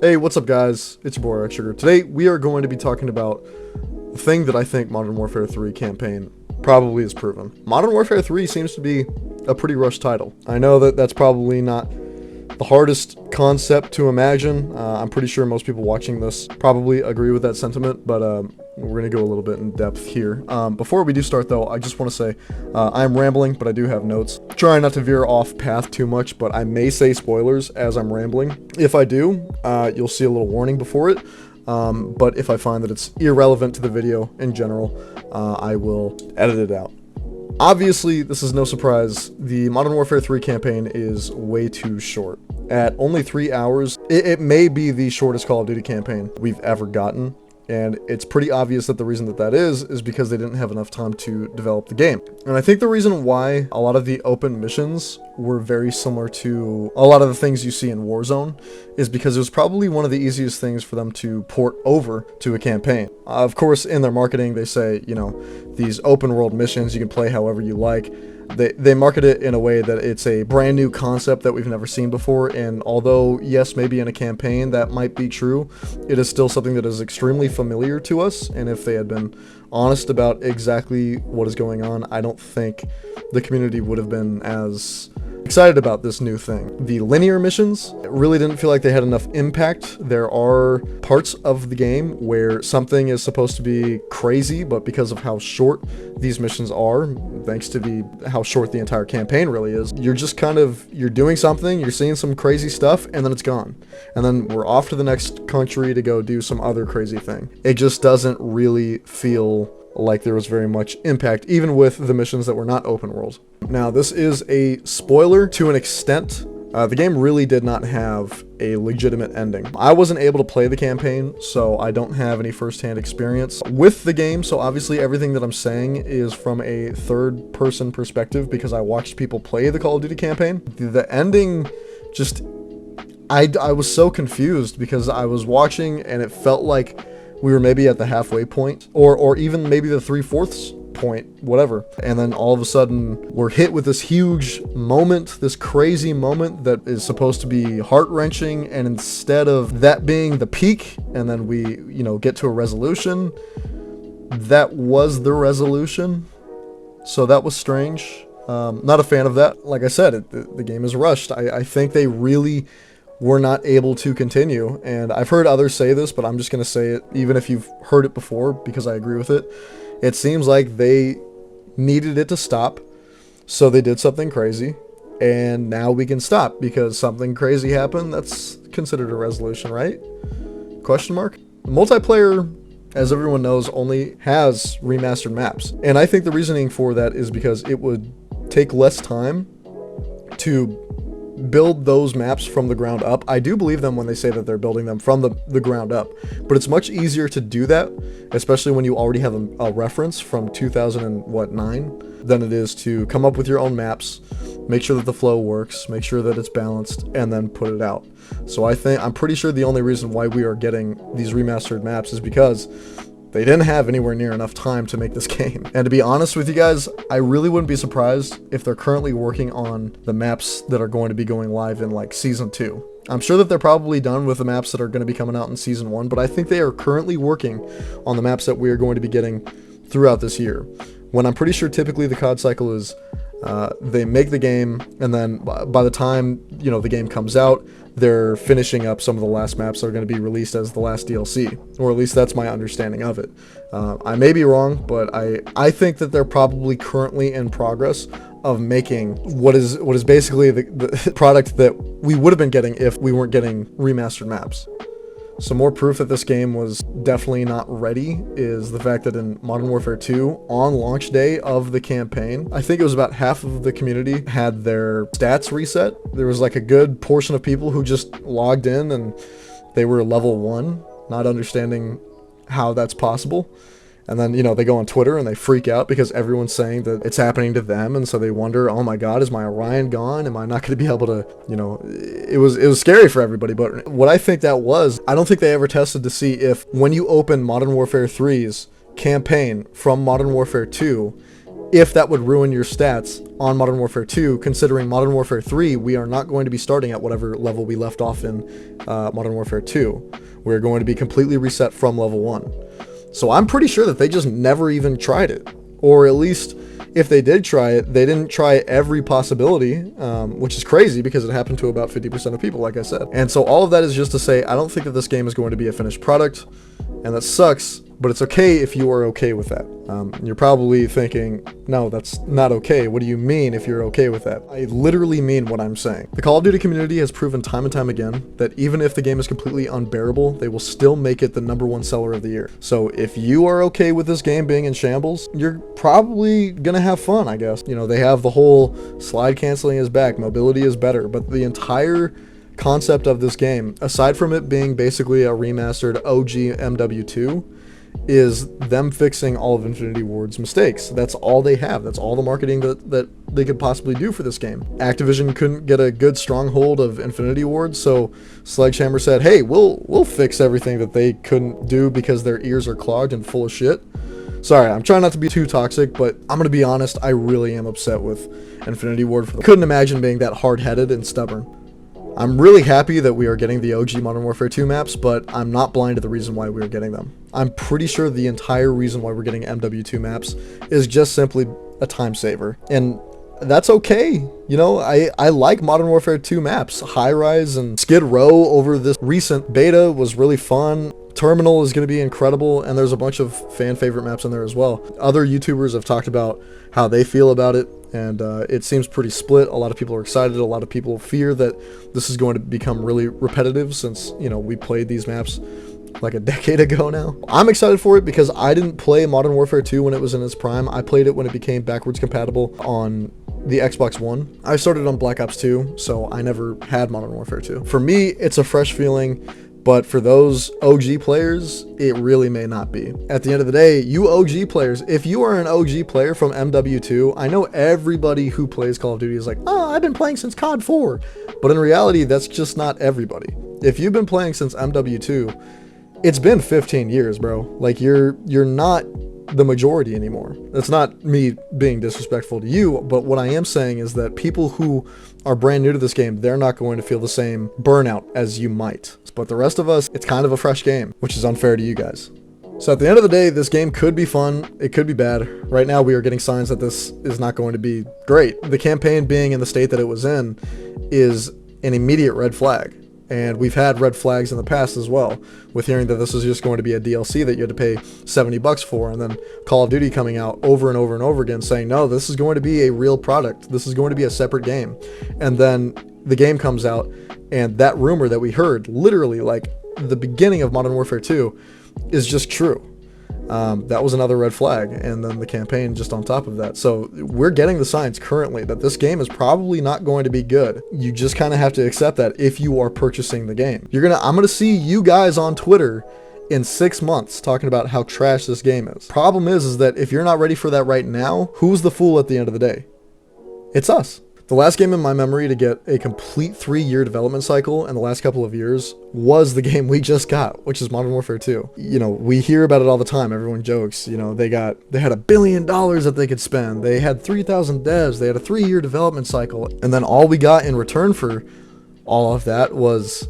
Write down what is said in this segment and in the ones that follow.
Hey, what's up guys? It's your boy Rex Sugar. Today we are going to be talking about the thing that I think Modern Warfare 3 campaign probably has proven. Modern Warfare 3 seems to be a pretty rushed title. I know that that's probably not the hardest concept to imagine. I'm pretty sure most people watching this probably agree with that sentiment, but we're going to go a little bit in depth here. Before we do start though, I just want to say I'm rambling, but I do have notes. Trying not to veer off path too much, but I may say spoilers as I'm rambling. If I do, you'll see a little warning before it. But if I find that it's irrelevant to the video in general, I will edit it out. Obviously, this is no surprise, the Modern Warfare 3 campaign is way too short. At only 3 hours, it may be the shortest Call of Duty campaign we've ever gotten, and it's pretty obvious that the reason that is because they didn't have enough time to develop the game. And I think the reason why a lot of the open missions were very similar to a lot of the things you see in Warzone is because it was probably one of the easiest things for them to port over to a campaign. Of course, in their marketing, they say, you know, these open world missions, you can play however you like. They market it in a way that it's a brand new concept that we've never seen before, and although, yes, maybe in a campaign that might be true, it is still something that is extremely familiar to us, and if they had been honest about exactly what is going on, I don't think the community would have been as excited about this new thing. The linear missions really didn't feel like they had enough impact. There are parts of the game where something is supposed to be crazy, but because of how short these missions are, thanks to how short the entire campaign really is, you're just you're doing something, you're seeing some crazy stuff, and then it's gone. And then we're off to the next country to go do some other crazy thing. It just doesn't really feel like there was very much impact, even with the missions that were not open world. Now, this is a spoiler to an extent. The game really did not have a legitimate ending. I wasn't able to play the campaign, so I don't have any first-hand experience with the game, so obviously everything that I'm saying is from a third-person perspective because I watched people play the Call of Duty campaign. The ending just... I was so confused because I was watching and it felt like we were maybe at the halfway point, or even maybe the 3/4 point, whatever. And then all of a sudden, we're hit with this huge moment, this crazy moment that is supposed to be heart-wrenching, and instead of that being the peak, and then we, get to a resolution, that was the resolution. So that was strange. Not a fan of that. Like I said, the game is rushed. I think they really were not able to continue, and I've heard others say this, but I'm just going to say it even if you've heard it before because I agree with it. It seems like they needed it to stop, so they did something crazy, and now we can stop because something crazy happened. That's considered a resolution, right? Question mark? Multiplayer, as everyone knows, only has remastered maps, and I think the reasoning for that is because it would take less time to build those maps from the ground up. I do believe them when they say that they're building them from the ground up, but it's much easier to do that, especially when you already have a reference from 2009, than it is to come up with your own maps, make sure that the flow works, make sure that it's balanced, and then put it out. So I'm pretty sure the only reason why we are getting these remastered maps is because they didn't have anywhere near enough time to make this game. And to be honest with you guys, I really wouldn't be surprised if they're currently working on the maps that are going to be going live in like Season 2. I'm sure that they're probably done with the maps that are going to be coming out in Season 1, but I think they are currently working on the maps that we are going to be getting throughout this year. When I'm pretty sure typically the COD cycle is they make the game, and then by the time the game comes out, they're finishing up some of the last maps that are going to be released as the last DLC, or at least that's my understanding of it. I may be wrong, but I think that they're probably currently in progress of making what is basically the product that we would have been getting if we weren't getting remastered maps. Some more proof that this game was definitely not ready is the fact that in Modern Warfare 2, on launch day of the campaign, I think it was about half of the community had their stats reset. There was like a good portion of people who just logged in and they were level 1, not understanding how that's possible. And then, they go on Twitter and they freak out because everyone's saying that it's happening to them. And so they wonder, oh my God, is my Orion gone? Am I not going to be able to, it was scary for everybody. But what I think that was, I don't think they ever tested to see if when you open Modern Warfare 3's campaign from Modern Warfare 2, if that would ruin your stats on Modern Warfare 2, considering Modern Warfare 3, we are not going to be starting at whatever level we left off in Modern Warfare 2. We're going to be completely reset from level 1. So I'm pretty sure that they just never even tried it. Or at least, if they did try it, they didn't try every possibility, which is crazy because it happened to about 50% of people, like I said. And so all of that is just to say, I don't think that this game is going to be a finished product, and that sucks, but it's okay if you are okay with that. You're probably thinking, no, that's not okay. What do you mean if you're okay with that? I literally mean what I'm saying. The Call of Duty community has proven time and time again that even if the game is completely unbearable, they will still make it the #1 seller of the year. So if you are okay with this game being in shambles, you're probably gonna have fun, I guess. You know, they have the whole slide canceling is back, mobility is better, but the entire concept of this game, aside from it being basically a remastered OG MW2, is them fixing all of Infinity Ward's mistakes. That's all they have. That's all the marketing that they could possibly do for this game. Activision couldn't get a good stronghold of Infinity Ward, so Sledgehammer said, hey, we'll fix everything that they couldn't do because their ears are clogged and full of shit. Sorry, I'm trying not to be too toxic, but I'm gonna be honest, I really am upset with Infinity Ward. Couldn't imagine being that hard-headed and stubborn. I'm really happy that we are getting the OG Modern Warfare 2 maps, but I'm not blind to the reason why we are getting them. I'm pretty sure the entire reason why we're getting MW2 maps is just simply a time saver. And that's okay. You know, I like Modern Warfare 2 maps. High Rise and Skid Row over this recent beta was really fun. Terminal is going to be incredible, and there's a bunch of fan favorite maps in there as well. Other YouTubers have talked about how they feel about it, and it seems pretty split. A lot of people are excited. A lot of people fear that this is going to become really repetitive since, you know, we played these maps like a decade ago now. I'm excited for it because I didn't play Modern Warfare 2 when it was in its prime. I played it when it became backwards compatible on the Xbox One. I started on Black Ops 2, so I never had Modern Warfare 2. For me, it's a fresh feeling, but for those OG players, it really may not be. At the end of the day, you OG players, if you are an OG player from MW2, I know everybody who plays Call of Duty is like, oh, I've been playing since COD 4. But in reality, that's just not everybody. If you've been playing since MW2, it's been 15 years, bro. Like, you're not the majority anymore. That's not me being disrespectful to you, but what I am saying is that people who are brand new to this game, they're not going to feel the same burnout as you might. But the rest of us, it's kind of a fresh game, which is unfair to you guys. So at the end of the day, this game could be fun, it could be bad. Right now, we are getting signs that this is not going to be great. The campaign being in the state that it was in is an immediate red flag. And we've had red flags in the past as well, with hearing that this is just going to be a DLC that you had to pay $70 for, and then Call of Duty coming out over and over and over again saying, no, this is going to be a real product. This is going to be a separate game. And then the game comes out, and that rumor that we heard, literally like the beginning of Modern Warfare 2, is just true. That was another red flag, and then the campaign just on top of that. So we're getting the signs currently that this game is probably not going to be good. You just kind of have to accept that if you are purchasing the game. I'm gonna see you guys on Twitter in 6 months talking about how trash this game is. Problem is that if you're not ready for that right now, who's the fool at the end of the day? It's us. The last game in my memory to get a complete 3-year development cycle in the last couple of years was the game we just got, which is Modern Warfare 2. You know, we hear about it all the time. Everyone jokes, you know, they had $1 billion that they could spend. They had 3,000 devs. They had a 3-year development cycle. And then all we got in return for all of that was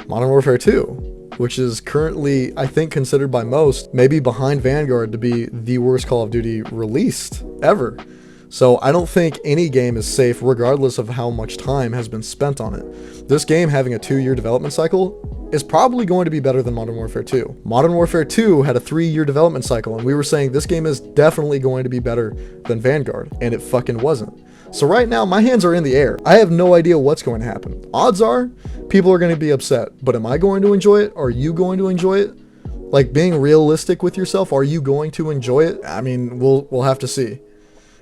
Modern Warfare 2, which is currently, I think, considered by most, maybe behind Vanguard, to be the worst Call of Duty released ever. So I don't think any game is safe regardless of how much time has been spent on it. This game having a 2-year development cycle is probably going to be better than Modern Warfare 2. Modern Warfare 2 had a 3-year development cycle, and we were saying this game is definitely going to be better than Vanguard, and it fucking wasn't. So right now, my hands are in the air. I have no idea what's going to happen. Odds are, people are going to be upset, but am I going to enjoy it? Are you going to enjoy it? Like, being realistic with yourself, are you going to enjoy it? I mean, we'll have to see.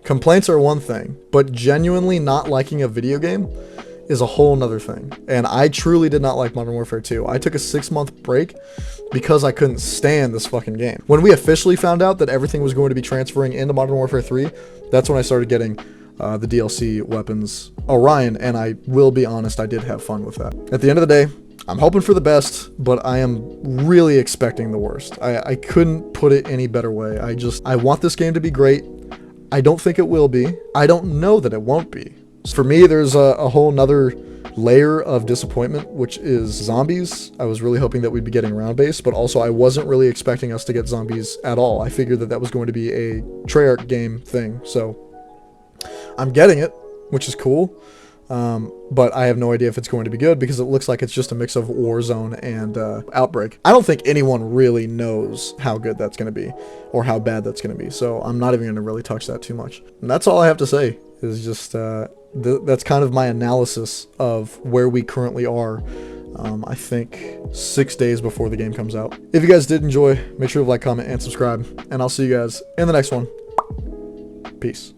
Complaints are one thing, but genuinely not liking a video game is a whole nother thing. And I truly did not like Modern Warfare 2. I took a 6-month break because I couldn't stand this fucking game. When we officially found out that everything was going to be transferring into Modern Warfare 3, that's when I started getting the DLC weapons Orion, and I will be honest, I did have fun with that. At the end of the day, I'm hoping for the best, but I am really expecting the worst. I couldn't put it any better way. I want this game to be great. I don't think it will be. I don't know that it won't be. For me, there's a whole nother layer of disappointment, which is zombies. I was really hoping that we'd be getting round base, but also I wasn't really expecting us to get zombies at all. I figured that that was going to be a Treyarch game thing, so I'm getting it, which is cool. But I have no idea if it's going to be good because it looks like it's just a mix of Warzone and Outbreak. I don't think anyone really knows how good that's going to be or how bad that's going to be, so I'm not even going to really touch that too much. And that's all I have to say, is just that's kind of my analysis of where we currently are. I think 6 days before the game comes out. If you guys did enjoy, make sure to like, comment, and subscribe, and I'll see you guys in the next one. Peace.